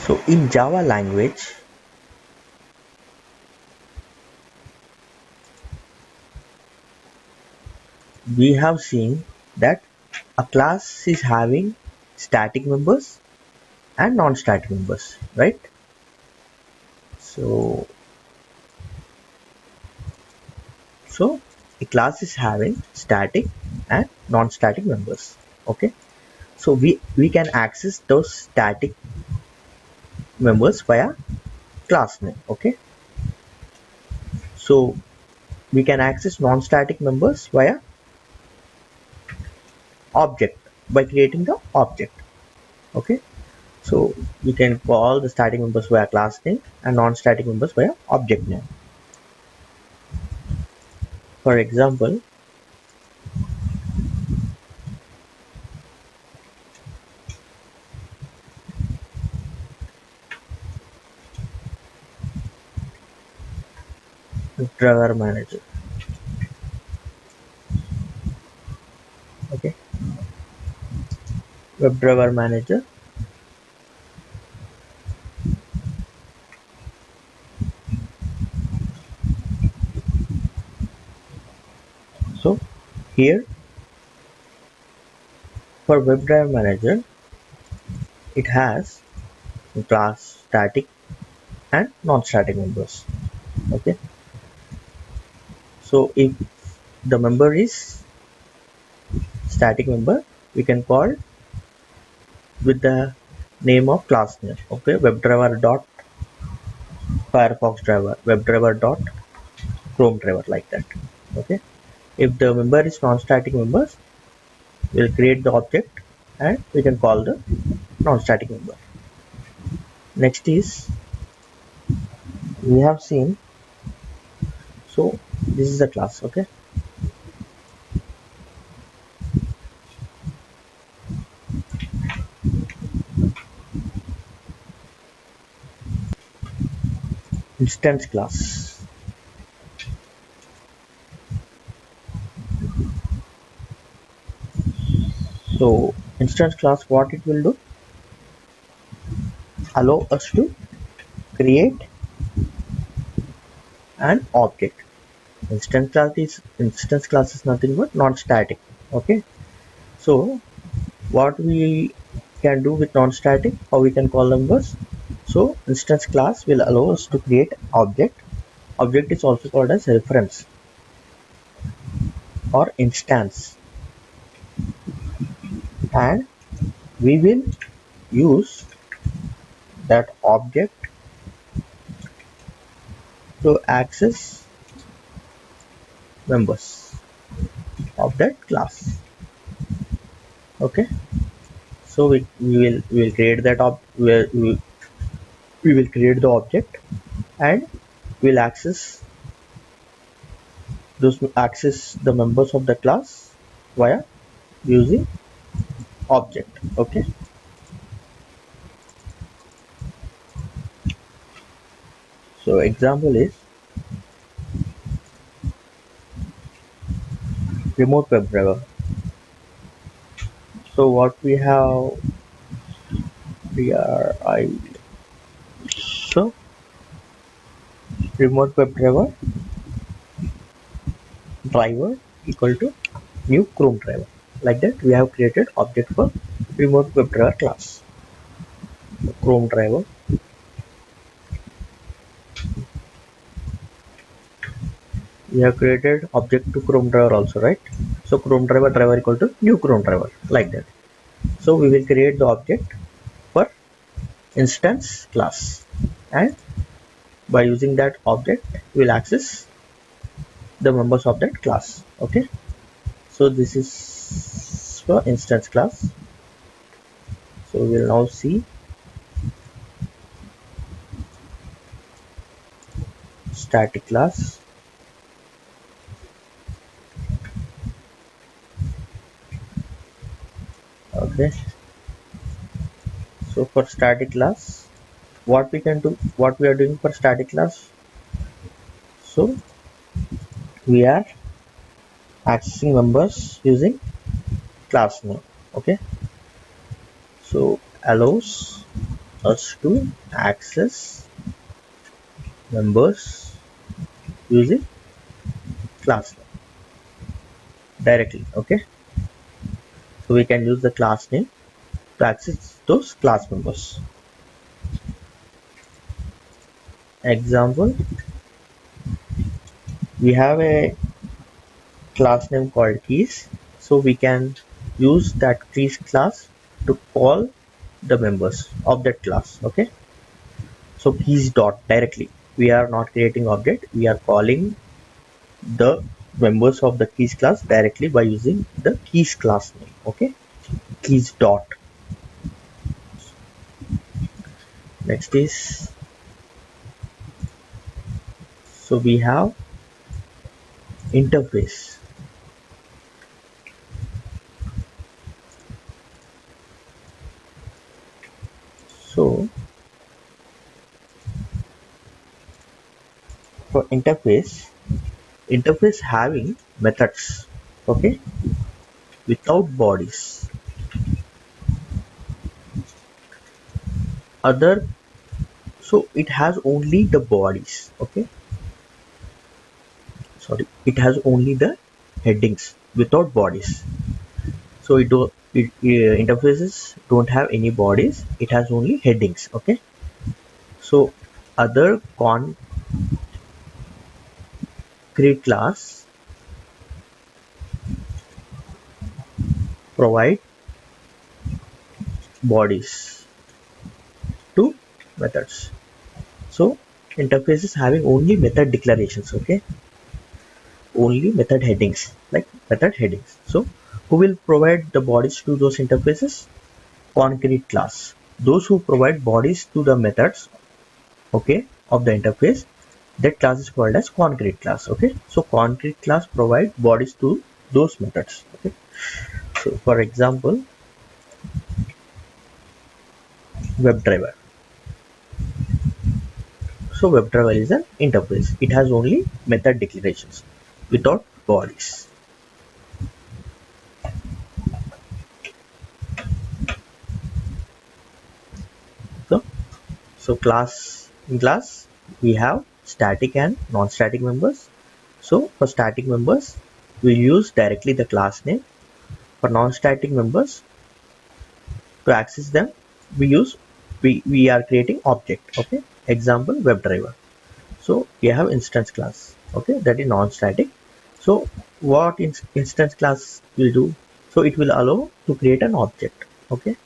So in Java language, we have seen that a class is having static members and non-static members, right? So, so a class is having static and non-static members. Okay. So we can access those static members via class name. Okay. So we can access non-static members via object by creating the object. Okay. So we can call the static members via class name and non-static members via object name. For example, driver manager. Okay, WebDriver manager. So here for WebDriver manager, it has class static and non-static members. Okay, so if the member is static member, we can call with the name of class name. Okay, WebDriver dot Firefox driver, WebDriver dot Chrome driver, like that. Okay, if the member is non-static members, we'll create the object and we can call the non-static member. Next is, we have seen, so this is the class. Okay, instance class. So instance class, what it will do, allow us to create an object. Instance class is nothing but non-static. Okay, so what we can do with non-static, how we can call numbers. So instance class will allow us to create object. Object is also called as reference or instance, and we will use that object to access members of that class. Okay, so we will create that we will create the object and we'll access the members of the class via using object. Okay, so example is remote WebDriver. So what we have here, so remote WebDriver driver equal to new Chrome driver. Like that, we have created object for remote WebDriver class. So Chrome driver. We have created object to Chrome driver also, right? So Chrome driver equal to new Chrome driver, like that. So we will create the object for instance class, and by using that object, we will access the members of that class. Okay, so this is for instance class. So we will now see static class. Okay, so for static class, what we can do, what we are doing for static class, so we are accessing members using class name. Okay, so allows us to access members using class name directly. Okay, so we can use the class name to access those class members. Example, we have a class name called keys, so we can use that keys class to call the members of that class. Okay, so keys dot directly, we are not creating object, we are calling the members of the keys class directly by using the keys class name. Okay, keys dot. Next is, so we have interface. So for interface having methods, okay, without bodies. Other, so it has only the bodies. Okay, sorry, it has only the headings without bodies. So interfaces don't have any bodies, it has only headings. Okay, so other concrete class provide bodies to methods. So interfaces having only method declarations. Okay, only method headings, like method headings. So who will provide the bodies to those interfaces? Concrete class. Those who provide bodies to the methods, okay, of the interface, that class is called as concrete class. Okay, so concrete class provide bodies to those methods. Okay, so for example, WebDriver. So WebDriver is an interface, it has only method declarations without bodies. So in class we have static and non-static members. So for static members we use directly the class name. For non-static members, to access them we are creating object. Okay, example WebDriver. So we have instance class. Okay, that is non-static. So what instance class will do? So it will allow to create an object. Okay,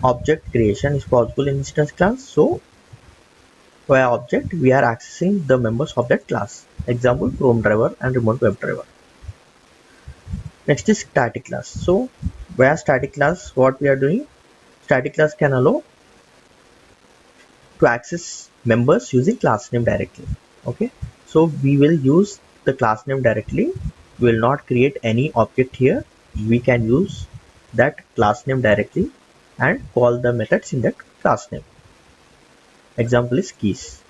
object creation is possible in instance class. So via object we are accessing the members of that class. Example, Chrome driver and remote WebDriver. Next is static class. So via static class, what we are doing, static class can allow to access members using class name directly. Okay, so we will use the class name directly, we will not create any object here, we can use that class name directly and call the methods in that class name. Example is keys.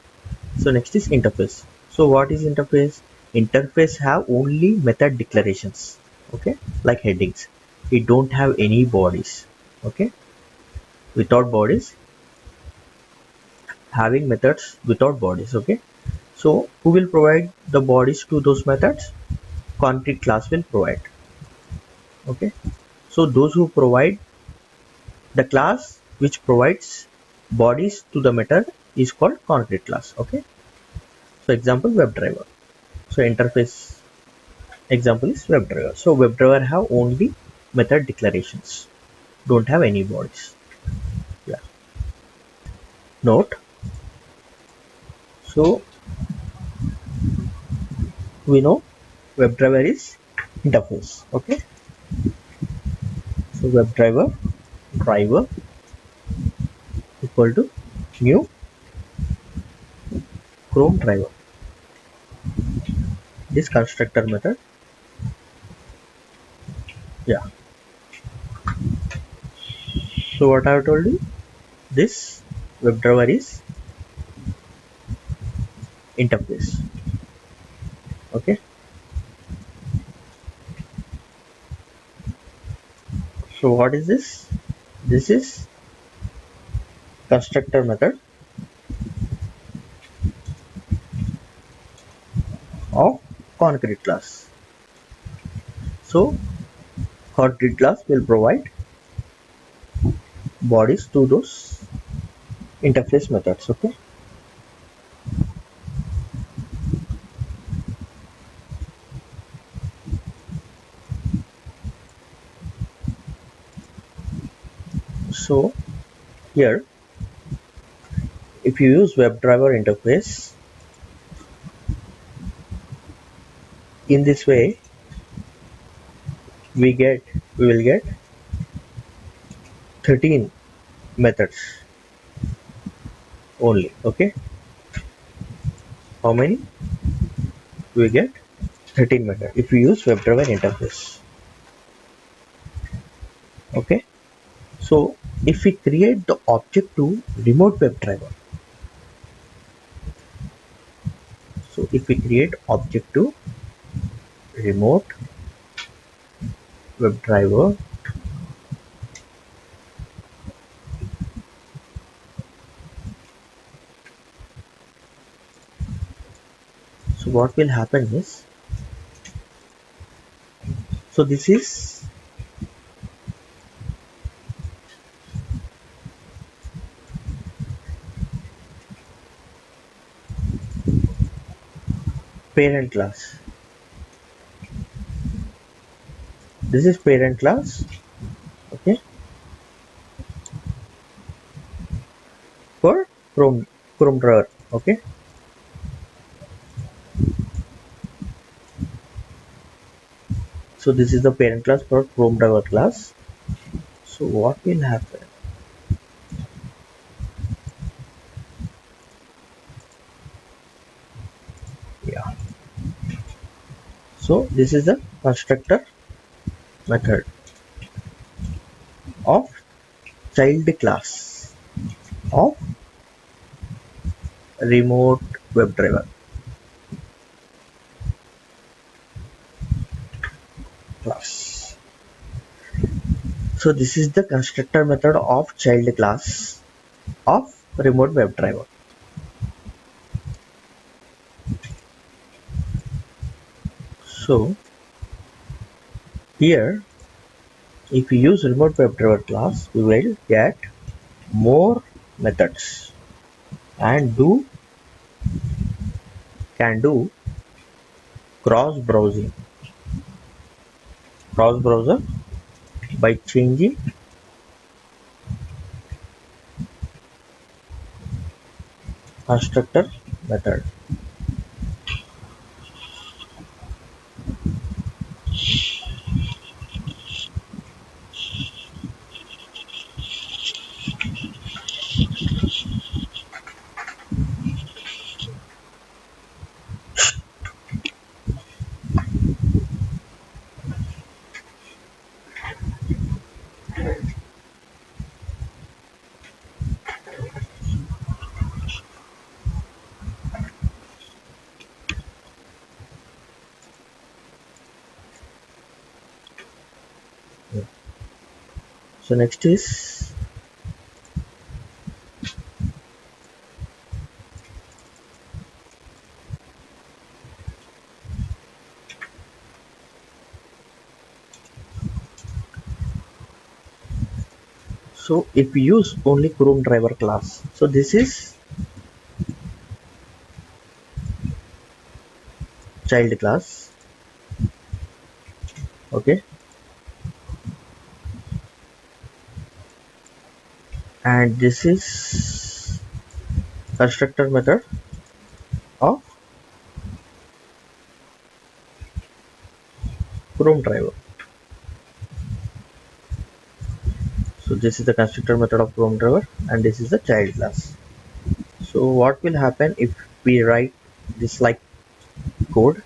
So next is interface. So what is interface? Interface have only method declarations. Okay, like headings, it don't have any bodies. Okay, without bodies, having methods without bodies. Okay, so who will provide the bodies to those methods? Concrete class will provide. Okay, so those who provide, the class which provides bodies to the method is called concrete class. Okay, so example WebDriver. So interface example is WebDriver. So WebDriver have only method declarations, don't have any bodies. Yeah. Note. So we know WebDriver is interface. Okay. So WebDriver driver equal to new Chrome driver. This constructor method. Yeah. So what I have told you, this WebDriver is interface. Okay. So what is this? This is constructor method of concrete class. So concrete class will provide bodies to those interface methods. Okay. So here, if you use WebDriver interface in this way, we will get 13 methods only. Okay. How many? We get 13 methods if we use WebDriver interface. Okay. So if we create the object to remote WebDriver, so if we create object to remote WebDriver, so what will happen is, so this is parent class. This is parent class. Okay. For Chrome driver. Okay. So this is the parent class for Chrome driver class. So what will happen? Yeah. So this is the constructor method of child class of remote WebDriver class. So this is the constructor method of child class of remote WebDriver. So here, if we use remote WebDriver class, we will get more methods and can do cross browser by changing constructor method. So next is, so if we use only Chrome driver class, so this is child class. Okay. And this is constructor method of Chrome driver. So this is the constructor method of Chrome driver and this is the child class. So what will happen if we write this like code?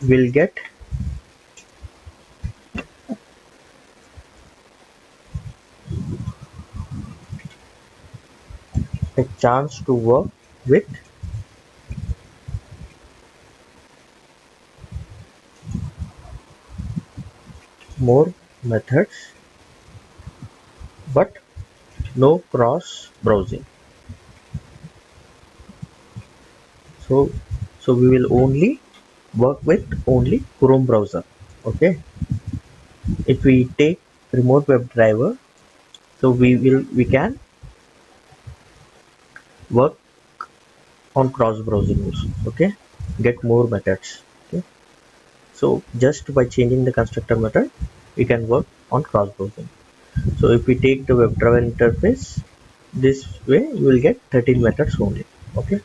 We'll get a chance to work with more methods but no cross browsing. So we will only work with only Chrome browser. Okay, if we take remote WebDriver, so we can work on cross browsing also. Okay, get more methods. Okay, so just by changing the constructor method we can work on cross browsing. So if we take the WebDriver interface, this way you will get 13 methods only. Okay,